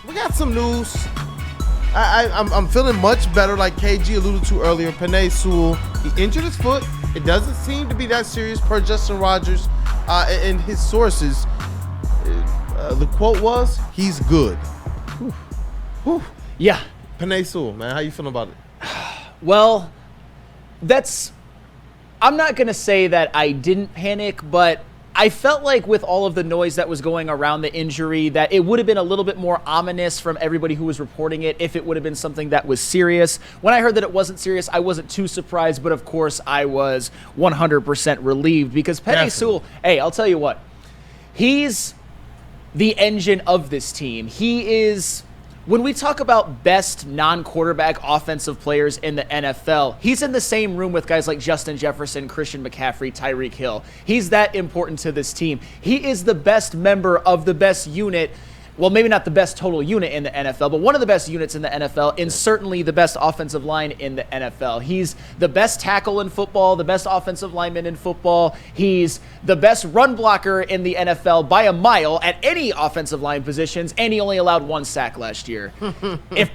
we got some news. I'm feeling much better, like KG alluded to earlier. Penei Sewell, he injured his foot. It doesn't seem to be that serious per Justin Rogers and his sources. The quote was, he's good. Whew. Whew. Yeah. Penei Sewell, man, how you feeling about it? Well, I'm not going to say that I didn't panic, but I felt like with all of the noise that was going around the injury that it would have been a little bit more ominous from everybody who was reporting it if it would have been something that was serious. When I heard that it wasn't serious, I wasn't too surprised, but of course I was 100% relieved because Penei Sewell, hey, I'll tell you what, he's the engine of this team. He is... When we talk about best non-quarterback offensive players in the NFL, he's in the same room with guys like Justin Jefferson, Christian McCaffrey, Tyreek Hill. He's that important to this team. He is the best member of the best unit. Well, maybe not the best total unit in the NFL, but one of the best units in the NFL and certainly the best offensive line in the NFL. He's the best tackle in football, the best offensive lineman in football. He's the best run blocker in the NFL by a mile at any offensive line positions, and he only allowed 1 sack last year. If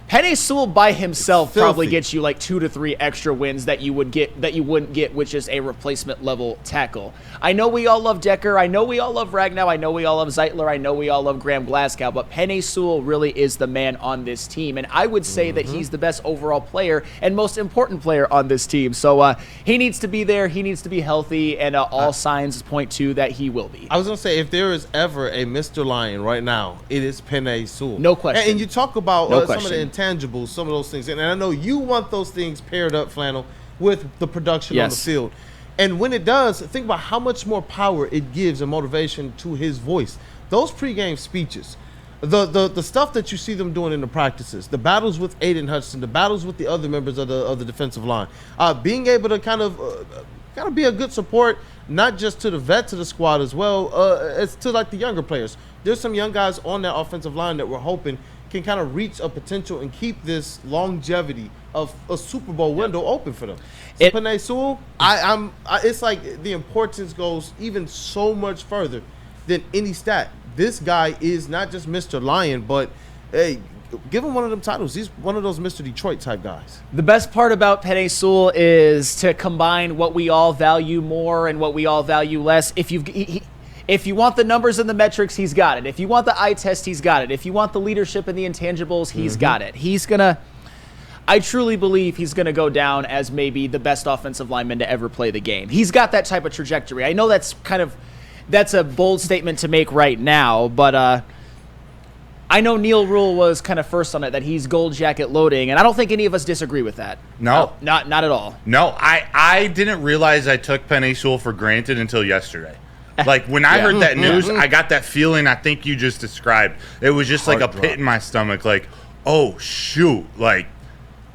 Penei Sewell by himself probably gets you like 2 to 3 extra wins that you wouldn't get with just a replacement level tackle. I know we all love Decker. I know we all love Ragnow. I know we all love Zeitler. I know we all love Graham Glasgow. But Penei Sewell really is the man on this team, and I would say that he's the best overall player and most important player on this team. So he needs to be there. He needs to be healthy, and all signs point to that he will be. I was gonna say, if there is ever a Mr. Lion right now, it is Penei Sewell. No question. And you talk about some of the intangibles, some of those things, and I know you want those things paired up, Flannel, with the production on the field. And when it does, think about how much more power it gives and motivation to his voice. Those pregame speeches, the stuff that you see them doing in the practices, the battles with Aiden Hudson, the battles with the other members of the defensive line, being able to kind of be a good support, not just to the vets of the squad as well, as to like the younger players. There's some young guys on that offensive line that we're hoping can kind of reach a potential and keep this longevity of a Super Bowl window open for them. So Penei Sewell, it's like the importance goes even so much further than any stat. This guy is not just Mr. Lion, but hey, give him one of them titles. He's one of those Mr. Detroit type guys. The best part about Penei Sewell is to combine what we all value more and what we all value less. If you want the numbers and the metrics, he's got it. If you want the eye test, he's got it. If you want the leadership and the intangibles, he's got it. I truly believe he's going to go down as maybe the best offensive lineman to ever play the game. He's got that type of trajectory. I know that's a bold statement to make right now, but I know Neil Rule was kind of first on it, that he's gold jacket loading, and I don't think any of us disagree with that. No. Not at all. No, I didn't realize I took Penei Sewell for granted until yesterday. Like, when I heard that news, I got that feeling I think you just described. It was just like a pit in my stomach, like, oh, shoot, like,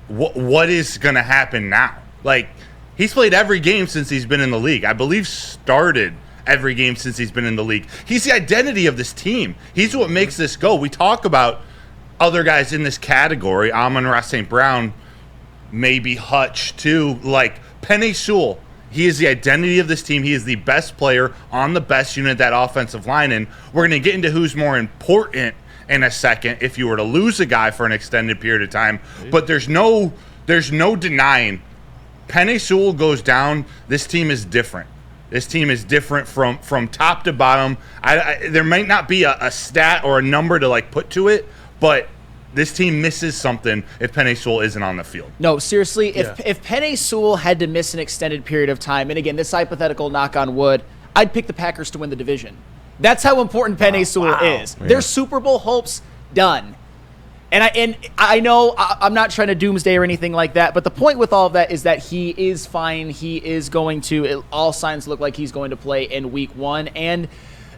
what is going to happen now? Like, he's played every game since he's been in the league. I believe started every game since he's been in the league. He's the identity of this team. He's what makes this go. We talk about other guys in this category, Amon-Ra St. Brown, maybe Hutch, too. Like, Penei Sewell, he is the identity of this team. He is the best player on the best unit of that offensive line. And we're going to get into who's more important in a second if you were to lose a guy for an extended period of time. But there's no denying Penei Sewell goes down. This team is different. This team is different from top to bottom. There might not be a stat or a number to like put to it, but this team misses something if Penei Sewell isn't on the field. No, seriously, if Penei Sewell had to miss an extended period of time, and again, this hypothetical knock on wood, I'd pick the Packers to win the division. That's how important Penei Sewell is. Yeah. Their Super Bowl hopes done. And I know I'm not trying to doomsday or anything like that, but the point with all of that is that he is fine. He is going to, all signs look like he's going to play in week 1, and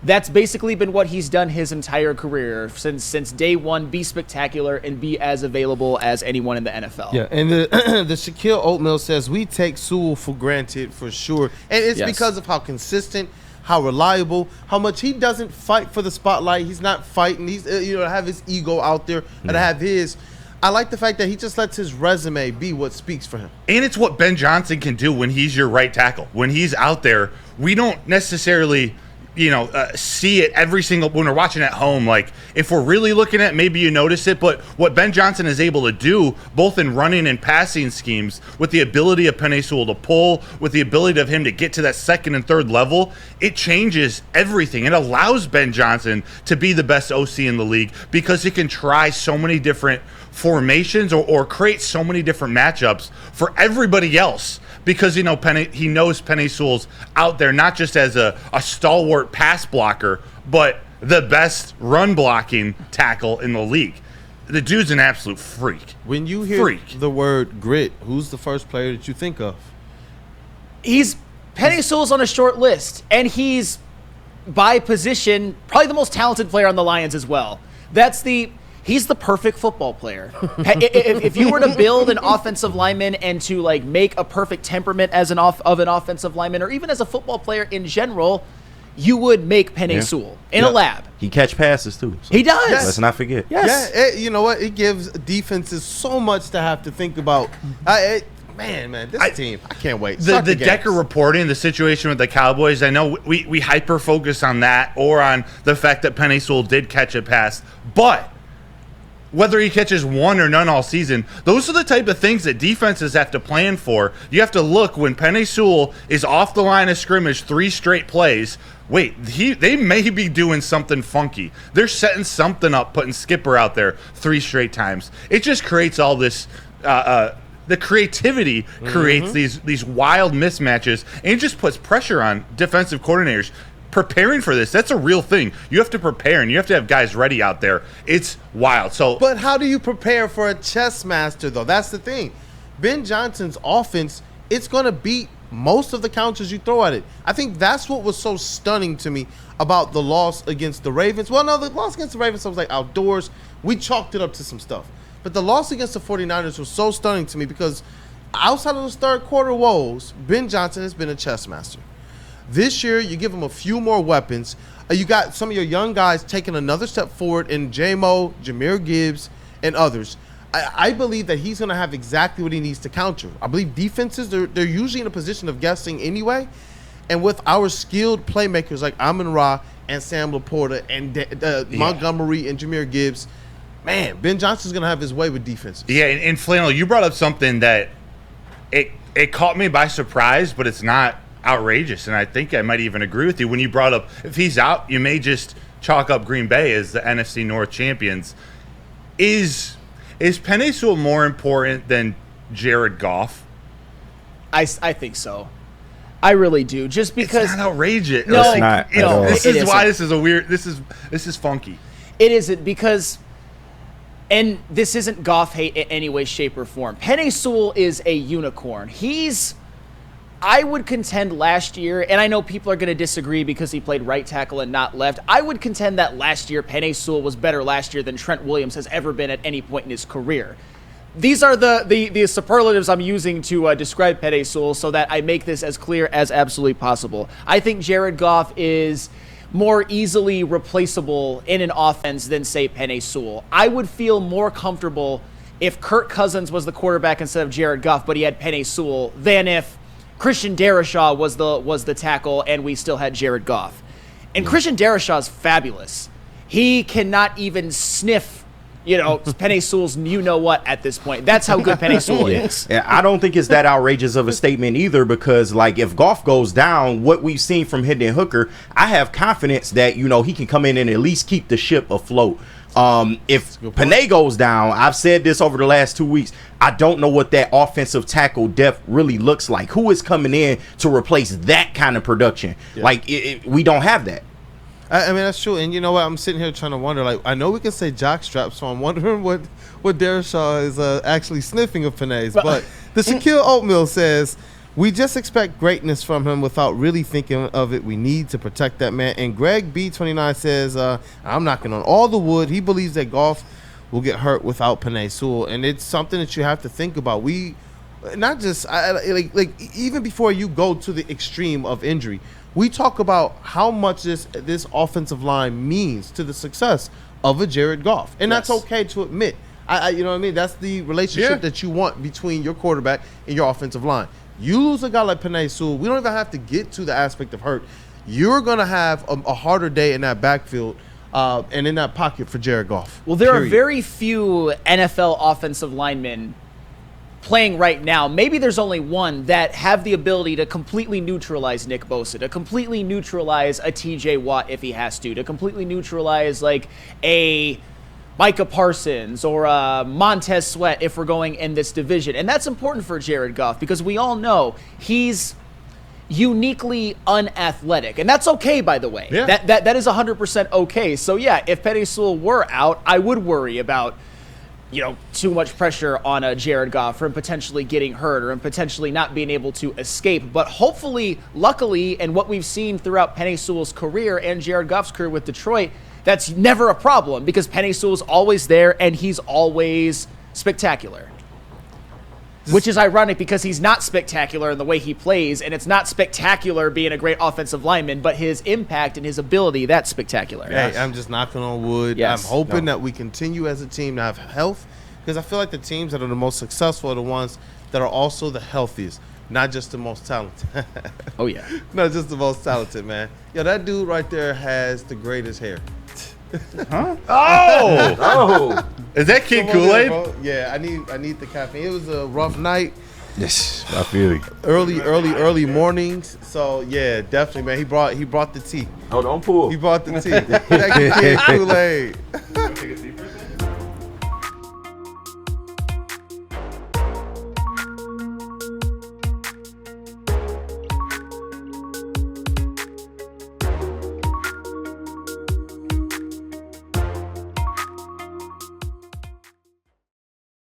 that's basically been what he's done his entire career since day one. Be spectacular and be as available as anyone in the NFL. Yeah, and the Shaquille Oatmeal says we take Sewell for granted for sure, and it's because of how consistent, how reliable, how much he doesn't fight for the spotlight. He's not fighting. He's have his ego out there and have his. I like the fact that he just lets his resume be what speaks for him. And it's what Ben Johnson can do when he's your right tackle. When he's out there, we don't necessarily see it every single when we're watching at home. Like, if we're really looking at it, maybe you notice it, but what Ben Johnson is able to do, both in running and passing schemes, with the ability of Penei Sewell to pull, with the ability of him to get to that second and third level, it changes everything. It allows Ben Johnson to be the best OC in the league because he can try so many different formations or create so many different matchups for everybody else. Because he knows Penei Sewell's out there not just as a stalwart pass blocker, but the best run blocking tackle in the league. The dude's an absolute freak. When you hear the word grit, who's the first player that you think of? Penei Sewell's on a short list, and he's by position probably the most talented player on the Lions as well. He's the perfect football player. If you were to build an offensive lineman and to like make a perfect temperament as an offensive lineman, or even as a football player in general, you would make Penei Sewell in a lab. He catch passes too. So he does. Yes. Let's not forget. Yes. Yeah. You know what? It gives defenses so much to have to think about. Man, this team, I can't wait. The Decker reporting, the situation with the Cowboys, I know we hyper-focus on that or on the fact that Penei Sewell did catch a pass, but whether he catches one or none all season, those are the type of things that defenses have to plan for. You have to look when Penei Sewell is off the line of scrimmage 3 straight plays. Wait, they may be doing something funky. They're setting something up, putting Skipper out there 3 straight times. It just creates all this the creativity creates these wild mismatches, and it just puts pressure on defensive coordinators. Preparing for this, that's a real thing. You have to prepare, and you have to have guys ready out there. It's wild. But how do you prepare for a chess master, though? That's the thing. Ben Johnson's offense, it's going to beat most of the counters you throw at it. I think that's what was so stunning to me about the loss against the Ravens. Well, no, the loss against the Ravens, I was like, outdoors. We chalked it up to some stuff. But the loss against the 49ers was so stunning to me because outside of those third quarter woes, Ben Johnson has been a chess master. This year, you give him a few more weapons. You got some of your young guys taking another step forward in J-Mo, Jahmyr Gibbs, and others. I believe that he's going to have exactly what he needs to counter. I believe defenses, they're usually in a position of guessing anyway. And with our skilled playmakers like Amon-Ra and Sam Laporta and Montgomery and Jahmyr Gibbs, man, Ben Johnson's going to have his way with defenses. Yeah, and Flannel, you brought up something that it caught me by surprise, but it's not outrageous, and I think I might even agree with you when you brought up if he's out, you may just chalk up Green Bay as the NFC North champions. Is Penei Sewell more important than Jared Goff? I think so. I really do. Just because it's not outrageous. No, it's not. This is why this is a weird. This is funky. It isn't because. And this isn't Goff hate in any way, shape, or form. Penei Sewell is a unicorn. I would contend last year, and I know people are going to disagree because he played right tackle and not left. I would contend that last year, Penei Sewell was better last year than Trent Williams has ever been at any point in his career. These are the superlatives I'm using to describe Penei Sewell so that I make this as clear as absolutely possible. I think Jared Goff is more easily replaceable in an offense than, say, Penei Sewell. I would feel more comfortable if Kirk Cousins was the quarterback instead of Jared Goff, but he had Penei Sewell, than if Christian Darrisaw was the tackle and we still had Jared Goff. And Christian Darrishaw's fabulous. He cannot even sniff, Penei Sewell's you-know-what at this point. That's how good Penei Sewell is. Yeah, I don't think it's that outrageous of a statement either because, like, if Goff goes down, what we've seen from Hendon Hooker, I have confidence that, he can come in and at least keep the ship afloat. If Penei goes down, I've said this over the last 2 weeks, I don't know what that offensive tackle depth really looks like. Who is coming in to replace that kind of production? Yeah. Like, we don't have that. I mean, that's true. And you know what? I'm sitting here trying to wonder, like, I know we can say jockstrap, so I'm wondering what Darrisaw is actually sniffing of Penei's. But the Shaquille Oatmeal says, we just expect greatness from him without really thinking of it. We need to protect that man. And Greg B29 says, I'm knocking on all the wood. He believes that Goff will get hurt without Penei Sewell. And it's something that you have to think about. We not just like even before you go to the extreme of injury, we talk about how much this offensive line means to the success of a Jared Goff. And that's okay to admit. You know what I mean? That's the relationship that you want between your quarterback and your offensive line. You lose a guy like Penei Sewell, we don't even have to get to the aspect of hurt. you're going to have a harder day in that backfield and in that pocket for Jared Goff. Well, there are very few NFL offensive linemen playing right now. Maybe there's only one that have the ability to completely neutralize Nick Bosa, to completely neutralize a TJ Watt if he has to completely neutralize like a Micah Parsons or Montez Sweat if we're going in this division. And that's important for Jared Goff because we all know he's uniquely unathletic. And that's okay, by the way. Yeah. That is 100% okay. So, yeah, if Penei Sewell were out, I would worry about, too much pressure on Jared Goff from potentially getting hurt or potentially not being able to escape. But hopefully, luckily, and what we've seen throughout Penei Sewell's career and Jared Goff's career with Detroit, that's never a problem because Penei Sewell's always there and he's always spectacular. Which is ironic because he's not spectacular in the way he plays, and it's not spectacular being a great offensive lineman, but his impact and his ability, that's spectacular. Hey, I'm just knocking on wood. Yes. I'm hoping that we continue as a team to have health because I feel like the teams that are the most successful are the ones that are also the healthiest, not just the most talented. Oh, yeah. Not just the most talented, man. Yo, that dude right there has the greatest hair. Huh? Oh! Is that Kid Kool-Aid? Yeah, I need the caffeine. It was a rough night. Yes, I feel you. Early mornings. So yeah, definitely, man. He brought the tea. Oh, don't pull. He brought the tea. Thank you, Kid Kool-Aid.